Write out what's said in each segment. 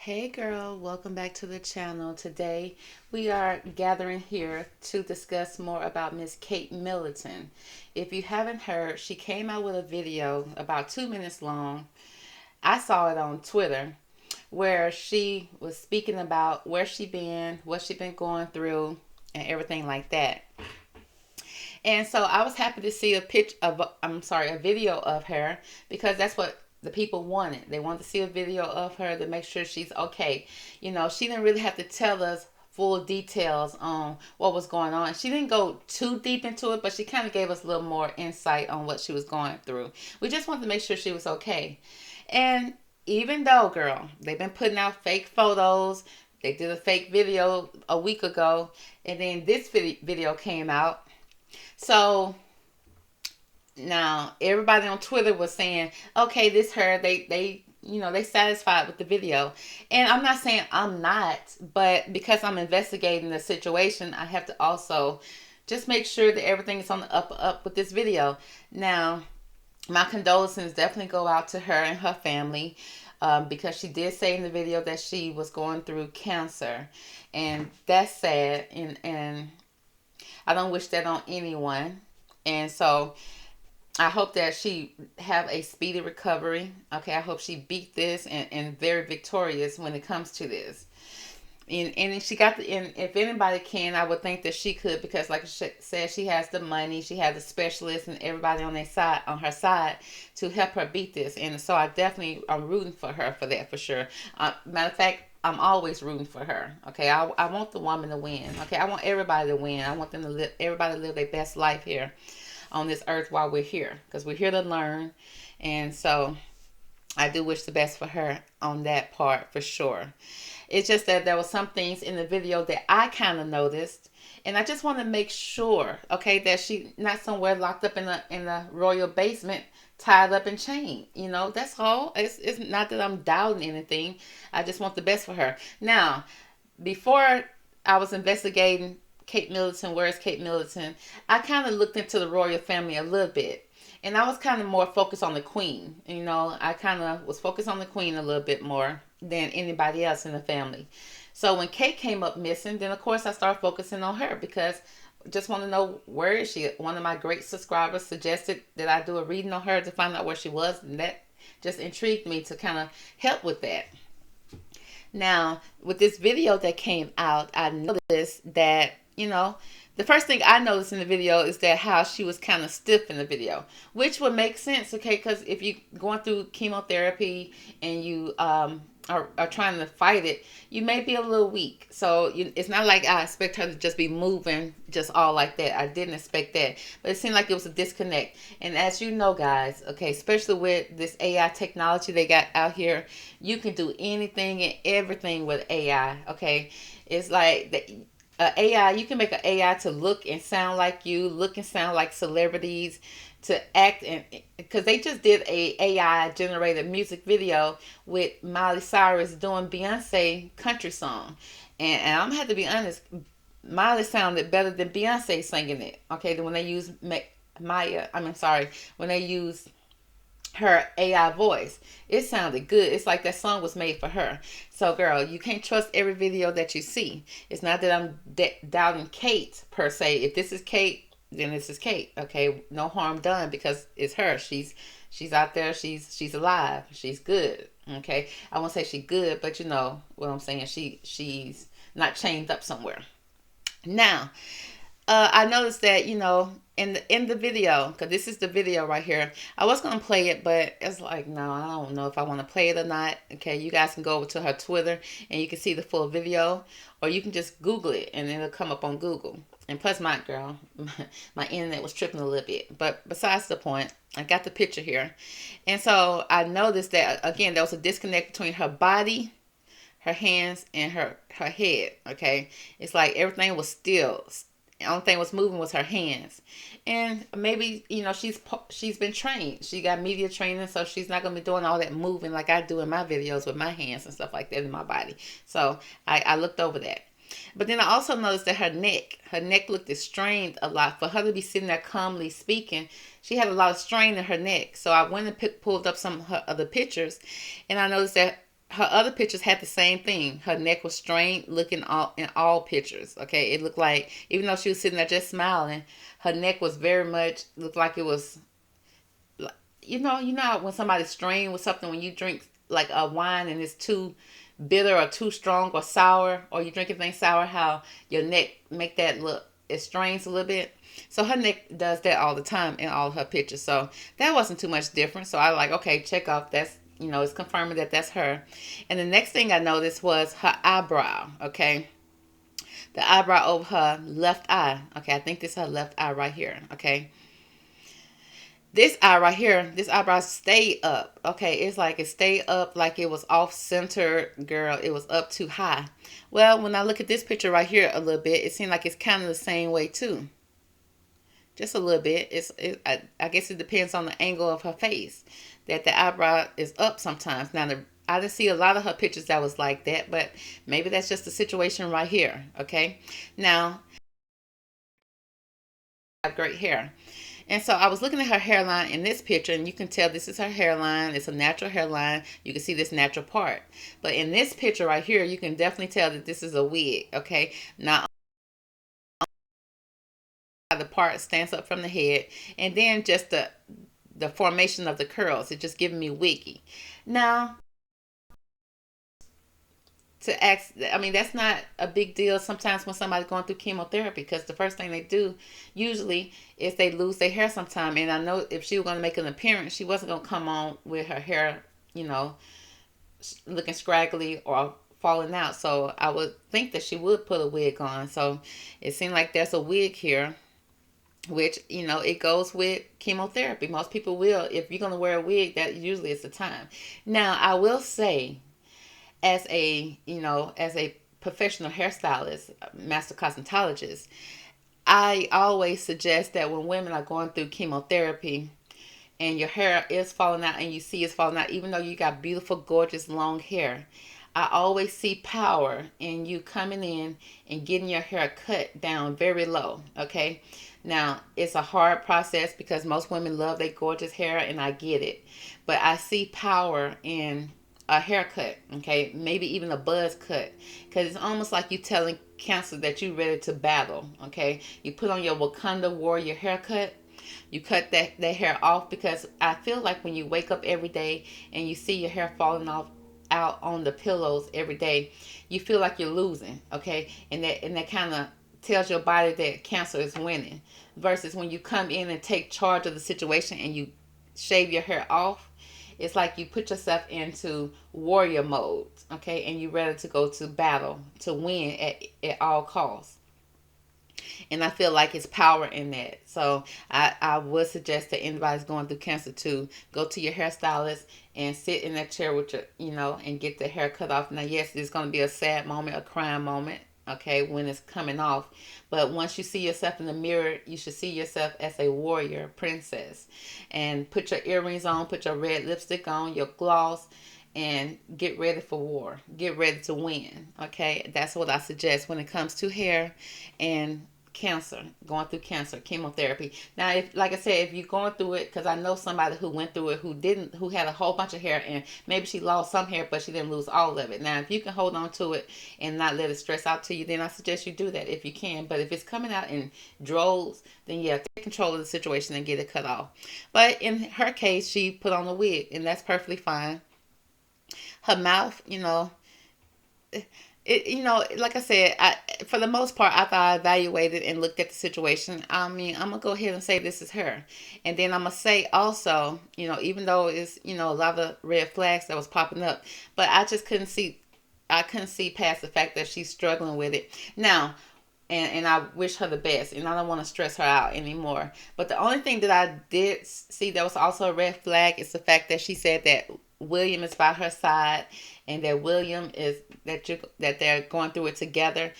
Hey girl, welcome back to the channel. Today we are gathering here to discuss more about Miss Kate Middleton. If you haven't heard, she came out with a video about 2 minutes long. I saw it on Twitter where she was speaking about where she been, what she been going through, and everything like that. And so I was happy to see a video of her because that's what the people wanted. They wanted to see a video of her to make sure she's okay. She didn't really have to tell us full details on what was going on. She didn't go too deep into it, but she kind of gave us a little more insight on what she was going through. We just wanted to make sure she was okay. And even though, girl, they've been putting out fake photos, they did a fake video a week ago, and then this video came out. So now everybody on Twitter was saying, okay, this her, they satisfied with the video. And I'm not saying I'm not, but because I'm investigating the situation, I have to also just make sure that everything is on the up with this video. Now, my condolences definitely go out to her and her family. Because she did say in the video that she was going through cancer, and that's sad, and I don't wish that on anyone. And so I hope that she have a speedy recovery. Okay, I hope she beat this and very victorious when it comes to this. And she got and if anybody can, I would think that she could, because like I said, she has the money, she has the specialists and everybody on her side to help her beat this. And so I'm rooting for her for that, for sure. Matter of fact, I'm always rooting for her. Okay, I want the woman to win. Okay, I want everybody to win. I want them to live, everybody to live their best life here on this earth while we're here, because we're here to learn. And so I do wish the best for her on that part, for sure. It's just that there were some things in the video that I kind of noticed, and I just want to make sure, okay, that she not somewhere locked up in the royal basement, tied up and chained. That's all. It's not that I'm doubting anything. I just want the best for her. Now, before I was investigating Kate Middleton, where's Kate Middleton, I kind of looked into the royal family a little bit. And I was kind of more focused on the queen. I kind of was focused on the queen a little bit more than anybody else in the family. So when Kate came up missing, then of course I started focusing on her, because I just want to know, where is she. One of my great subscribers suggested that I do a reading on her to find out where she was, and that just intrigued me to kind of help with that. Now, with this video that came out, I noticed that, the first thing I noticed in the video is that how she was kind of stiff in the video, which would make sense, okay? Because if you're going through chemotherapy and you are trying to fight it, you may be a little weak. So it's not like I expect her to just be moving just all like that. I didn't expect that. But it seemed like it was a disconnect. And as you know, guys, okay, especially with this AI technology they got out here, you can do anything and everything with AI, okay? It's like AI, you can make an AI to look and sound like you, look and sound like celebrities, to act, and because they just did a AI generated music video with Miley Cyrus doing Beyonce country song, and I'm gonna have to be honest, Miley sounded better than Beyonce singing it. Okay, when they use when they use her AI voice, it sounded good. It's like that song was made for her. So girl, you can't trust every video that you see. It's not that I'm doubting Kate per se. If this is Kate, then this is Kate. Okay, no harm done, because it's her. She's out there. She's alive. She's good. Okay, I won't say she's good, but you know what I'm saying. She's not chained up somewhere. Now, I noticed that, in the video, because this is the video right here. I was gonna play it, but it's like, no, I don't know if I want to play it or not. Okay, you guys can go over to her Twitter and you can see the full video, or you can just Google it and it'll come up on Google. And plus, my internet was tripping a little bit. But besides the point, I got the picture here, and so I noticed that again there was a disconnect between her body, her hands, and her head. Okay, it's like everything was still. The only thing was moving was her hands. And maybe, she's been trained. She got media training, so she's not going to be doing all that moving like I do in my videos with my hands and stuff like that in my body. So I looked over that. But then I also noticed that her neck looked strained a lot. For her to be sitting there calmly speaking, she had a lot of strain in her neck. So I went and pulled up some of her other pictures, and I noticed that her other pictures had the same thing. Her neck was strained looking all in all pictures. Okay, it looked like even though she was sitting there just smiling, her neck was very much looked like it was, you know when somebody's strained with something, when you drink like a wine and it's too bitter or too strong or sour, or you drink anything sour, how your neck make that look, it strains a little bit. So her neck does that all the time in all of her pictures. So that wasn't too much different. So I like, okay, check off, that's, it's confirming that that's her. And the next thing I noticed was her eyebrow. Okay, the eyebrow over her left eye. Okay, I think this is her left eye right here. Okay, this eye right here, this eyebrow stayed up. Okay, it's like it stayed up, like it was off center, girl. It was up too high. Well, when I look at this picture right here a little bit, it seems like it's kind of the same way too. Just a little bit. I guess it depends on the angle of her face that the eyebrow is up sometimes. Now, I didn't see a lot of her pictures that was like that, but maybe that's just the situation right here. Okay, now I have great hair. And so I was looking at her hairline in this picture, and you can tell this is her hairline. It's a natural hairline. You can see this natural part. But in this picture right here, you can definitely tell that this is a wig. Okay, now the part stands up from the head, and then just the formation of the curls, it just giving me wiggy. Now, to ask, I mean, that's not a big deal sometimes when somebody's going through chemotherapy, because the first thing they do usually is they lose their hair sometime. And I know if she was going to make an appearance, she wasn't going to come on with her hair, looking scraggly or falling out. So I would think that she would put a wig on. So it seemed like there's a wig here, which, it goes with chemotherapy. Most people will, if you're going to wear a wig, that usually is the time. Now, I will say, as a professional hairstylist, master cosmetologist, I always suggest that when women are going through chemotherapy and your hair is falling out and you see it's falling out, even though you got beautiful, gorgeous, long hair, I always see power in you coming in and getting your hair cut down very low. Okay, now it's a hard process because most women love their gorgeous hair, and I get it, but I see power in a haircut. Okay, maybe even a buzz cut, because it's almost like you telling cancer that you're ready to battle. Okay, you put on your Wakanda warrior haircut, you cut that hair off, because I feel like when you wake up every day and you see your hair falling off out on the pillows every day, you feel like you're losing. Okay, and that kind of tells your body that cancer is winning, versus when you come in and take charge of the situation and you shave your hair off, it's like you put yourself into warrior mode. Okay, and you're ready to go to battle to win at all costs. And I feel like it's power in that. So I would suggest that anybody's going through cancer to go to your hairstylist and sit in that chair with and get the hair cut off. Now, yes, it's going to be a sad moment, a crying moment, okay, when it's coming off. But once you see yourself in the mirror, you should see yourself as a warrior princess. And put your earrings on, put your red lipstick on, your gloss, and get ready for war. Get ready to win. Okay, that's what I suggest when it comes to hair and cancer, going through cancer, chemotherapy. Now, if, like I said, if you're going through it, because I know somebody who went through it, who had a whole bunch of hair, and maybe she lost some hair, but she didn't lose all of it. Now, if you can hold on to it and not let it stress out to you, then I suggest you do that if you can. But if it's coming out in droves, then yeah, take control of the situation and get it cut off. But in her case, she put on a wig, and that's perfectly fine. Her mouth, like I said, for the most part, after I evaluated and looked at the situation, I mean, I'm gonna go ahead and say this is her, and then I'm gonna say also, even though it's a lot of red flags that was popping up, but I couldn't see past the fact that she's struggling with it now. And I wish her the best, and I don't want to stress her out anymore. But the only thing that I did see that was also a red flag is the fact that she said that William is by her side, and that William is that they're going through it together.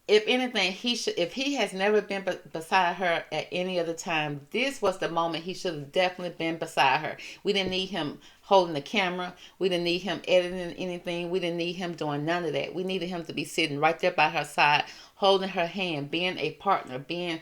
If anything, if he has never been beside her at any other time, this was the moment he should have definitely been beside her. We didn't need him holding the camera. We didn't need him editing anything. We didn't need him doing none of that. We needed him to be sitting right there by her side, holding her hand, being a partner, being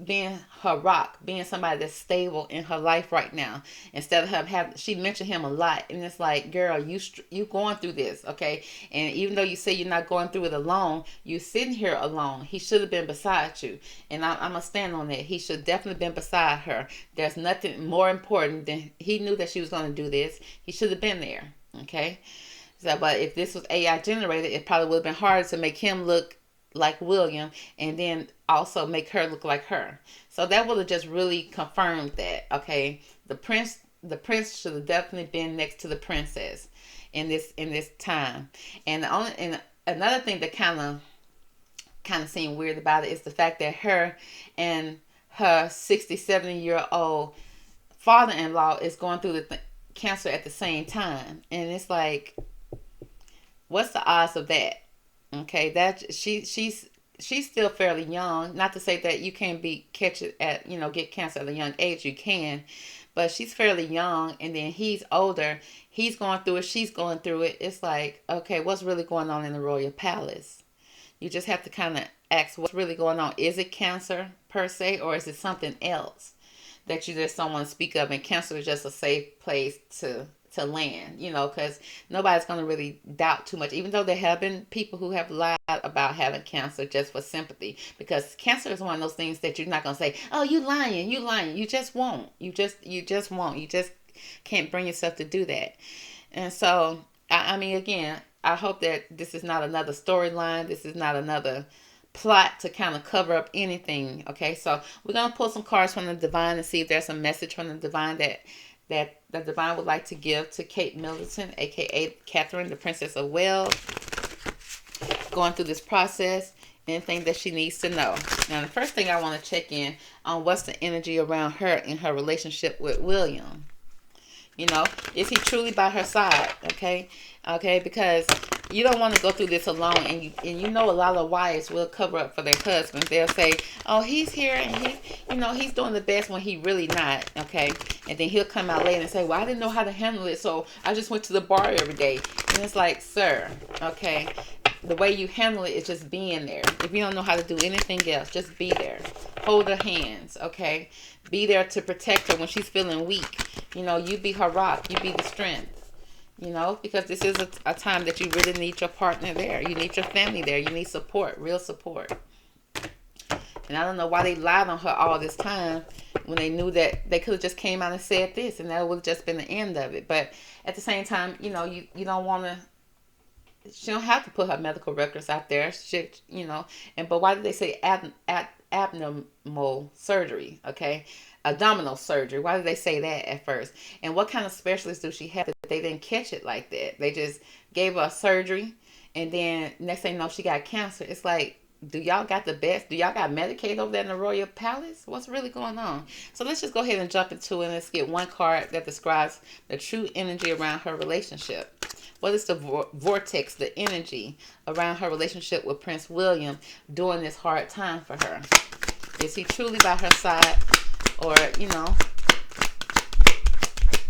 being her rock, being somebody that's stable in her life right now. Instead of her have, she mentioned him a lot, and it's like, girl, you going through this, okay? And even though you say you're not going through it alone, you sitting here alone. He should have been beside you, and I'm gonna stand on that. He should definitely been beside her. There's nothing more important than he knew that she was gonna do this. He should have been there, okay? So, but if this was AI generated, it probably would have been harder to make him look like William and then also make her look like her. So that would have just really confirmed that, okay, the prince should have definitely been next to the princess in this time. And another thing that kind of seemed weird about it is the fact that her and her 67-year-old father-in-law is going through the cancer at the same time, and it's like, what's the odds of that? Okay, that she's still fairly young. Not to say that you can't be catch it at get cancer at a young age. You can, but she's fairly young, and then he's older. He's going through it. She's going through it. It's like, okay, what's really going on in the royal palace? You just have to kind of ask what's really going on. Is it cancer per se, or is it something else that you just don't want to speak of? And cancer is just a safe place to land, because nobody's going to really doubt too much, even though there have been people who have lied about having cancer just for sympathy, because cancer is one of those things that you're not going to say, oh, you lying. You just won't. You just won't. You just can't bring yourself to do that. And so, I mean, again, I hope that this is not another storyline. This is not another plot to kind of cover up anything. Okay, so we're going to pull some cards from the divine and see if there's a message from the divine that the divine would like to give to Kate Middleton, aka Catherine, the Princess of Wales, going through this process. Anything that she needs to know. Now, the first thing I want to check in on, what's the energy around her in her relationship with William? Is he truly by her side? Okay, because you don't want to go through this alone, and a lot of wives will cover up for their husbands. They'll say, "Oh, he's here, and he's doing the best," when he really not. Okay, and then he'll come out later and say, "Well, I didn't know how to handle it, so I just went to the bar every day." And it's like, sir, okay, the way you handle it is just being there. If you don't know how to do anything else, just be there. Hold her hands, okay? Be there to protect her when she's feeling weak. You be her rock. You be the strength. Because this is a time that you really need your partner there. You need your family there. You need support, real support. And I don't know why they lied on her all this time when they knew that they could have just came out and said this, and that would have just been the end of it. But at the same time, you don't want to. She don't have to put her medical records out there. But why did they say abdominal surgery? Okay, abdominal surgery. Why did they say that at first? And what kind of specialist do she have that they didn't catch it like that? They just gave her a surgery, and then next thing you know, she got cancer. It's like, do y'all got the best? Do y'all got Medicaid over there in the Royal Palace? What's really going on? So let's just go ahead and jump into it. Let's get one card that describes the true energy around her relationship. What is the vortex, the energy around her relationship with Prince William during this hard time for her? Is he truly by her side, or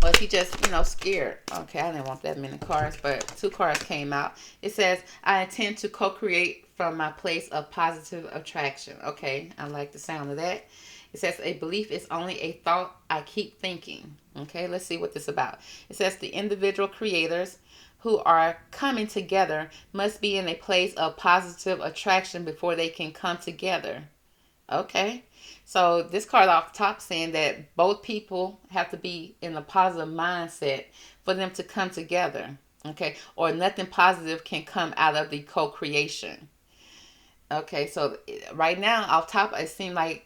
or is he just scared? Okay, I didn't want that many cards, but two cards came out. It says, I intend to co-create from my place of positive attraction. Okay, I like the sound of that. It says, a belief is only a thought I keep thinking. Okay, let's see what this is about. It says, the individual creators who are coming together must be in a place of positive attraction before they can come together. Okay, so this card off top saying that both people have to be in a positive mindset for them to come together. Okay, or nothing positive can come out of the co-creation. Okay, so right now off top, it seems like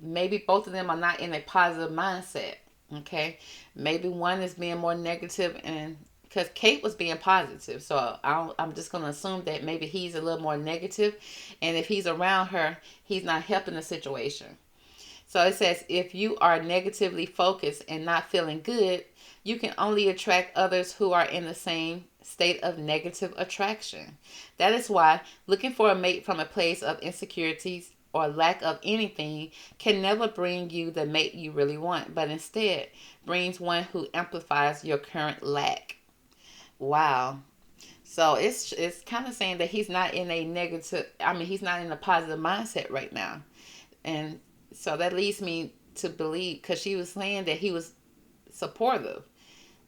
maybe both of them are not in a positive mindset. Okay, maybe one is being more negative, and because Kate was being positive, so I'm just going to assume that maybe he's a little more negative, and if he's around her, he's not helping the situation. So it says, if you are negatively focused and not feeling good, you can only attract others who are in the same state of negative attraction. That is why looking for a mate from a place of insecurities or lack of anything can never bring you the mate you really want, but instead brings one who amplifies your current lack. Wow. So it's kind of saying that he's not in a negative, he's not in a positive mindset right now. And So that leads me to believe, because she was saying that he was supportive,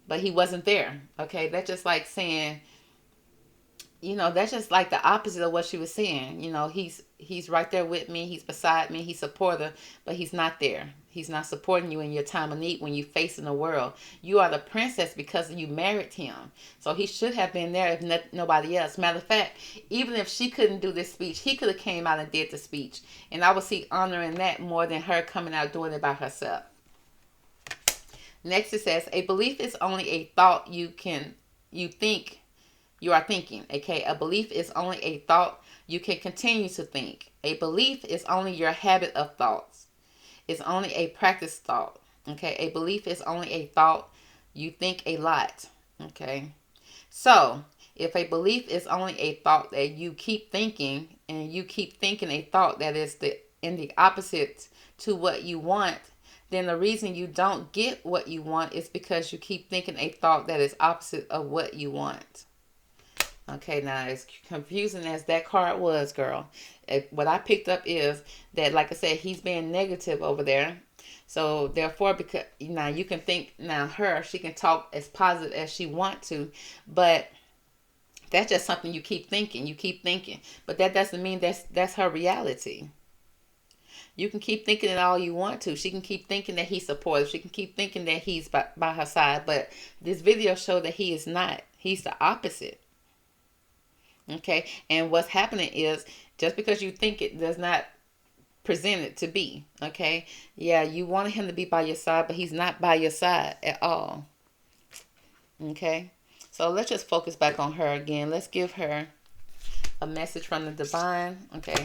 but he wasn't there. Okay, that's just like saying, that's just like the opposite of what she was saying. He's right there with me, he's beside me, he's supportive, but he's not there. He's not supporting you in your time of need when you're facing the world. You are the princess because you married him. So he should have been there, if nobody else. Matter of fact, even if she couldn't do this speech, he could have came out and did the speech. And I would see honor in that more than her coming out doing it by herself. Next it says, a belief is only a thought you are thinking. Okay, a belief is only a thought you can continue to think. A belief is only your habit of thoughts. It's only a practice thought. Okay, a belief is only a thought you think a lot. Okay, so if a belief is only a thought that you keep thinking, and you keep thinking a thought that is in the opposite to what you want, then the reason you don't get what you want is because you keep thinking a thought that is opposite of what you want. Okay, now as confusing as that card was, girl, what I picked up is that, like I said, he's being negative over there. So therefore, because now you can think, now she can talk as positive as she want to, but that's just something you keep thinking. You keep thinking, but that doesn't mean that's her reality. You can keep thinking it all you want to. She can keep thinking that he's supportive. She can keep thinking that he's by her side, but this video showed that he is not. He's the opposite. Okay, and what's happening is, just because you think it does not present it to be. Okay, yeah, you wanted him to be by your side, but he's not by your side at all. Okay, so let's just focus back on her again. Let's give her a message from the divine. Okay,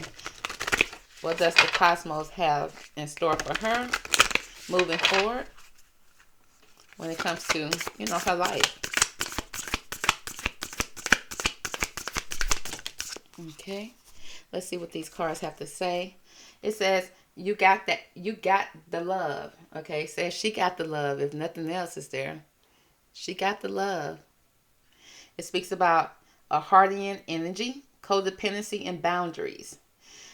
what does the cosmos have in store for her moving forward when it comes to, her life? Okay, let's see what these cards have to say. It says, you got the love. Okay, it says she got the love. If nothing else is there, she got the love. It speaks about a Hardian energy, codependency, and boundaries.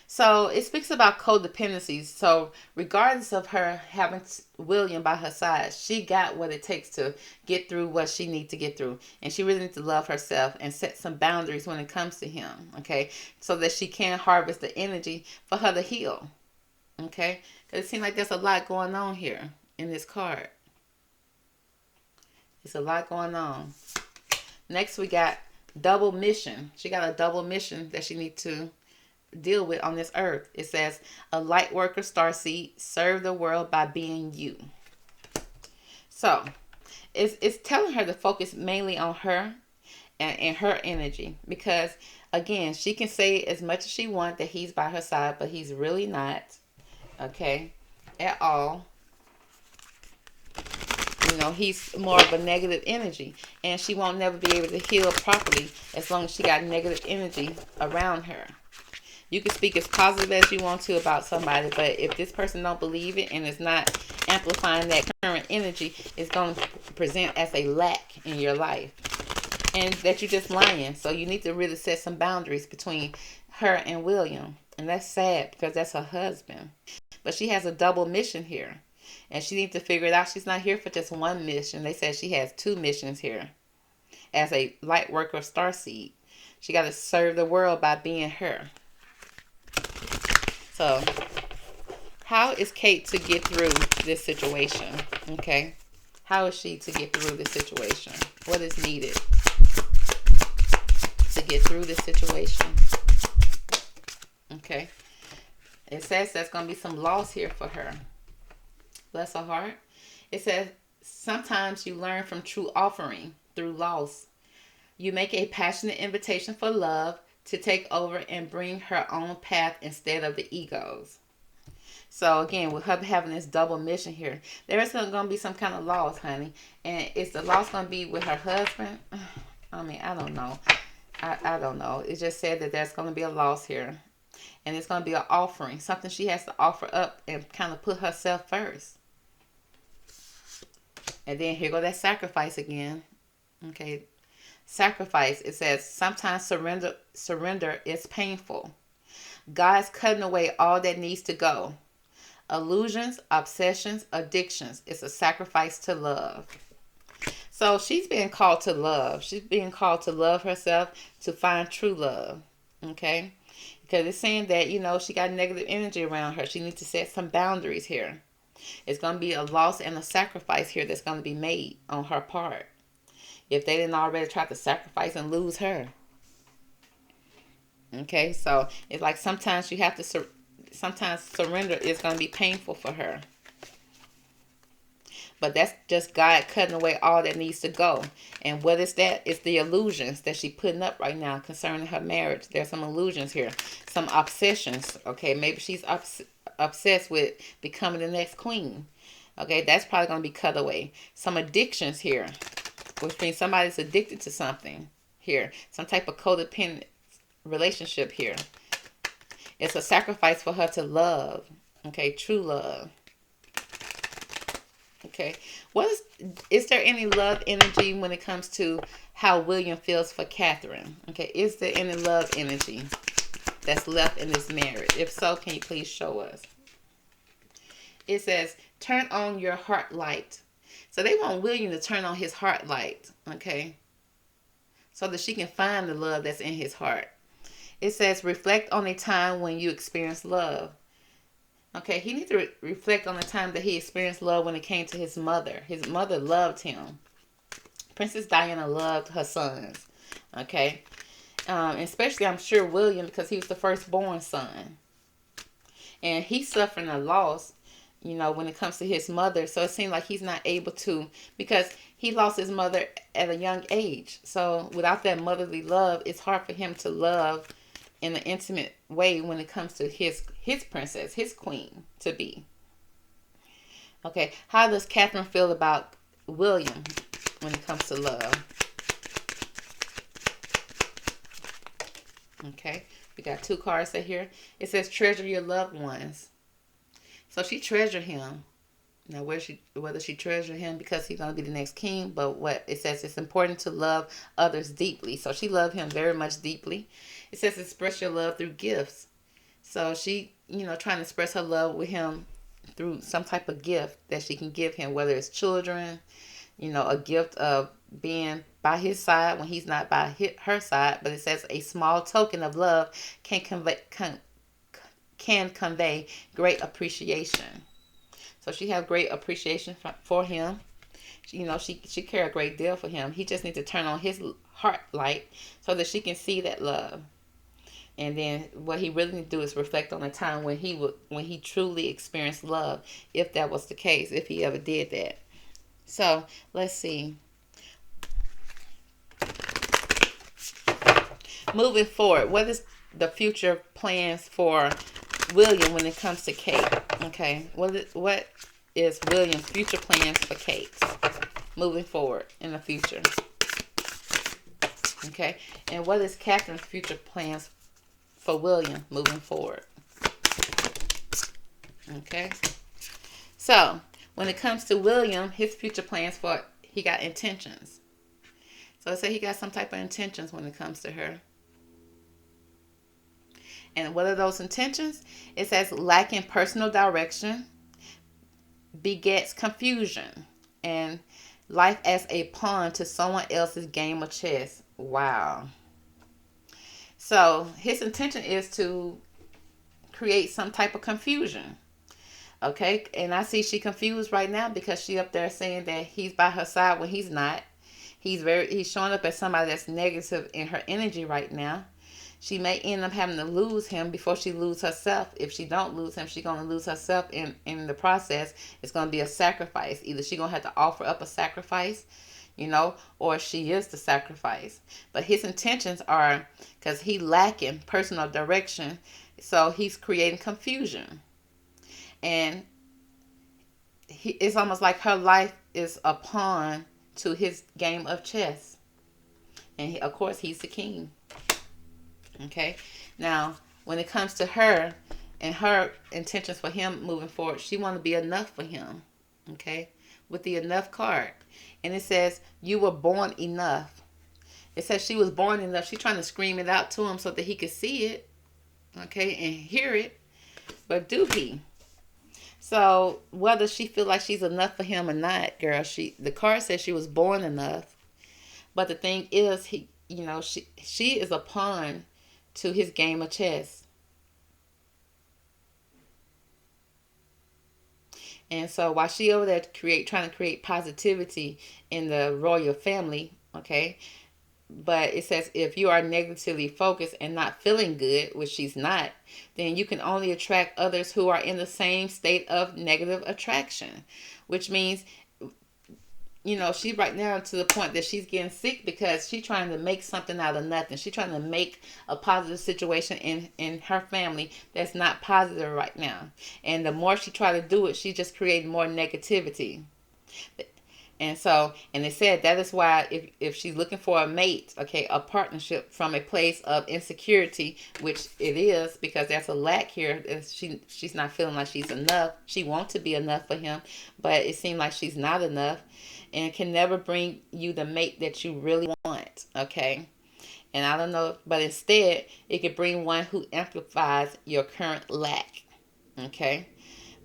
So it speaks about codependencies. So regardless of her having William by her side, she got what it takes to get through what she needs to get through. And she really needs to love herself and set some boundaries when it comes to him. Okay, so that she can harvest the energy for her to heal. Okay, because it seems like there's a lot going on here in this card. It's a lot going on. Next we got double mission. She got a double mission that she needs to deal with on this earth. It says, a light worker starseed, serve the world by being you. So it's telling her to focus mainly on her and her energy, because again, she can say as much as she wants that he's by her side, but he's really not. Okay, at all. He's more of a negative energy, and she won't never be able to heal properly as long as she got negative energy around her. You can speak as positive as you want to about somebody, but if this person don't believe it and is not amplifying that current energy, it's going to present as a lack in your life, and that you're just lying. So you need to really set some boundaries between her and William, and that's sad because that's her husband. But she has a double mission here, and she needs to figure it out. She's not here for just one mission. They said she has two missions here as a light worker starseed. She got to serve the world by being her. So, how is Kate to get through this situation? Okay, how is she to get through this situation? What is needed to get through this situation? Okay, it says there's going to be some loss here for her. Bless her heart. It says, sometimes you learn from true offering through loss. You make a passionate invitation for love to take over and bring her own path instead of the egos. So again, with her having this double mission here, there is going to be some kind of loss, honey. And is the loss going to be with her husband? I mean, I don't know. I don't know. It just said that there's going to be a loss here. And it's going to be an offering. Something she has to offer up and kind of put herself first. And then here go that sacrifice again. Okay. Sacrifice. It says, sometimes surrender is painful. God's cutting away all that needs to go. illusions, obsessions, addictions. It's a sacrifice to love. So she's being called to love. She's being called to love herself, to find true love. Okay? Because it's saying that, she got negative energy around her. She needs to set some boundaries here. It's going to be a loss and a sacrifice here that's going to be made on her part. If they didn't already try to sacrifice and lose her. Okay? So it's like sometimes you have to, sometimes surrender is going to be painful for her. But that's just God cutting away all that needs to go. And what is that? It's the illusions that she's putting up right now concerning her marriage. There's some illusions here. Some obsessions. Okay, maybe she's obsessed with becoming the next queen. Okay, that's probably going to be cut away. Some addictions here, which means somebody's addicted to something here. Some type of codependent relationship here. It's a sacrifice for her to love. Okay, true love. Okay, is there any love energy when it comes to how William feels for Catherine? Okay, is there any love energy that's left in this marriage? If so, can you please show us? It says, turn on your heart light. So they want William to turn on his heart light, okay, so that she can find the love that's in his heart. It says, reflect on a time when you experienced love. Okay, he needs to reflect on the time that he experienced love when it came to his mother. His mother loved him. Princess Diana loved her sons. Okay, especially I'm sure William, because he was the firstborn son. And he's suffering a loss, when it comes to his mother. So it seems like he's not able to, because he lost his mother at a young age. So without that motherly love, it's hard for him to love in an intimate way when it comes to his princess, his queen to be. Okay, how does Catherine feel about William when it comes to love? Okay, we got 2 cards here. It says treasure your loved ones. So she treasured him. Now, whether she treasured him because he's going to be the next king, but what it says, it's important to love others deeply. So she loved him very much deeply. It says express your love through gifts. So she, trying to express her love with him through some type of gift that she can give him, whether it's children, a gift of being by his side when he's not by her side. But it says a small token of love can convey great appreciation. So she have great appreciation for him. She care a great deal for him. He just needs to turn on his heart light so that she can see that love. And then what he really need to do is reflect on the time when he truly experienced love, if that was the case, if he ever did that. So let's see. Moving forward, what is the future plans for William when it comes to Kate? Okay, what is William's future plans for Kate moving forward in the future? Okay, and what is Catherine's future plans for William moving forward? Okay, so when it comes to William, his future plans he got intentions. So let's say he got some type of intentions when it comes to her. And what are those intentions? It says lacking personal direction begets confusion and life as a pawn to someone else's game of chess. Wow. So his intention is to create some type of confusion. Okay, and I see she confused right now because she up there saying that he's by her side when he's not. He's showing up as somebody that's negative in her energy right now. She may end up having to lose him before she lose herself. If she don't lose him, she's going to lose herself in the process. It's going to be a sacrifice. Either she's going to have to offer up a sacrifice, or she is the sacrifice. But his intentions are, because he lacking personal direction, so he's creating confusion. And it's almost like her life is a pawn to his game of chess. And of course, he's the king. Okay, now when it comes to her and her intentions for him moving forward, she want to be enough for him. Okay, with the enough card, and it says you were born enough. It says she was born enough. She's trying to scream it out to him so that he could see it, okay, and hear it. But do he? So whether she feel like she's enough for him or not, girl, the card says she was born enough. But the thing is, she is a pawn to his game of chess. And so while she over there trying to create positivity in the royal family, okay, but it says if you are negatively focused and not feeling good, which she's not, then you can only attract others who are in the same state of negative attraction, which means she's right now to the point that she's getting sick because she's trying to make something out of nothing. She's trying to make a positive situation in her family that's not positive right now. And the more she try to do it, she just creating more negativity. And they said that is why if she's looking for a mate, okay, a partnership from a place of insecurity, which it is because there's a lack here. She's not feeling like she's enough. She wants to be enough for him, but it seems like she's not enough, and can never bring you the mate that you really want. Okay, and I don't know, but instead it could bring one who amplifies your current lack. Okay,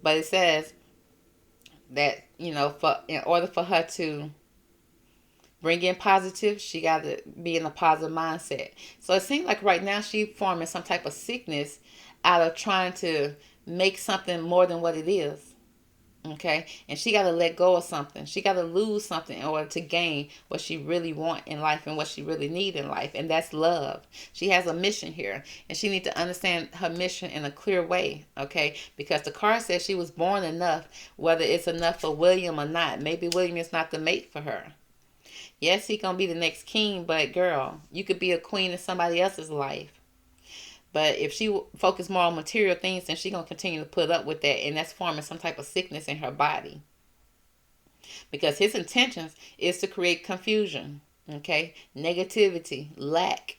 but it says that for in order for her to bring in positive, she got to be in a positive mindset. So it seems like right now she forming some type of sickness out of trying to make something more than what it is. Okay, and she got to let go of something. She got to lose something in order to gain what she really want in life and what she really need in life, and that's love. She has a mission here, and she need to understand her mission in a clear way. Okay, because the card says she was born enough. Whether it's enough for William or not, maybe William is not the mate for her. Yes, he gonna be the next king, but girl, you could be a queen in somebody else's life. But if she focus more on material things, then she gonna continue to put up with that, and that's forming some type of sickness in her body. Because his intentions is to create confusion, okay, negativity, lack.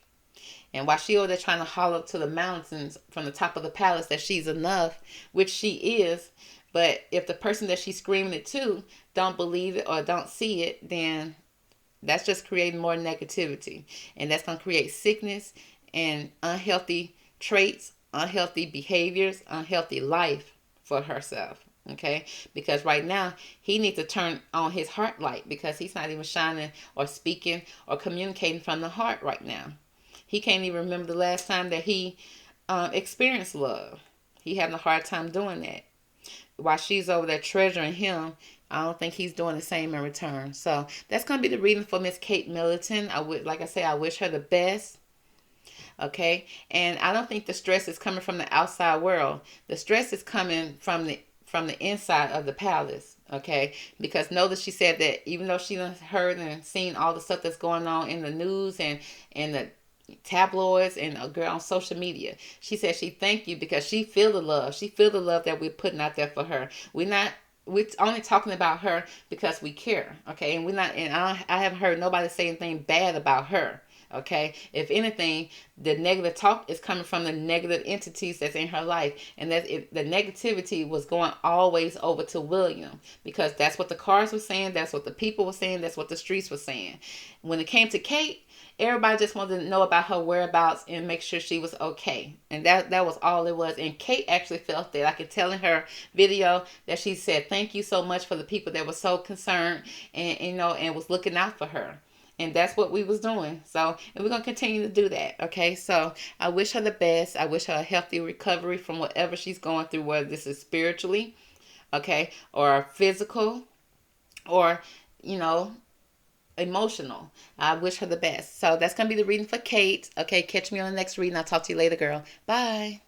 And while she over there trying to holler up to the mountains from the top of the palace that she's enough, which she is, but if the person that she's screaming it to don't believe it or don't see it, then that's just creating more negativity. And that's going to create sickness and unhealthy traits, unhealthy behaviors, unhealthy life for herself. Okay? Because right now, he needs to turn on his heart light because he's not even shining or speaking or communicating from the heart right now. He can't even remember the last time that he experienced love. He having a hard time doing that. While she's over there treasuring him, I don't think he's doing the same in return. So that's gonna be the reading for Miss Kate Middleton. Like I say, I wish her the best. Okay, and I don't think the stress is coming from the outside world. The stress is coming from the inside of the palace. Okay, because notice she said that even though she done heard and seen all the stuff that's going on in the news and the tabloids and a girl on social media, she said she thank you because she feel the love. She feel the love that we're putting out there for her. We're only talking about her because we care. Okay, and we're not. And I haven't heard nobody say anything bad about her. Okay, if anything, the negative talk is coming from the negative entities that's in her life, and the negativity was going always over to William because that's what the cards were saying, that's what the people were saying, that's what the streets were saying. When it came to Kate, everybody just wanted to know about her whereabouts and make sure she was okay, and that was all it was. And Kate actually felt that. I could tell in her video that she said thank you so much for the people that were so concerned and and was looking out for her. And that's what we was doing. So, and we're going to continue to do that. Okay. So I wish her the best. I wish her a healthy recovery from whatever she's going through, whether this is spiritually, okay, or physical, or, you know, emotional. I wish her the best. So that's going to be the reading for Kate. Okay. Catch me on the next reading. I'll talk to you later, girl. Bye.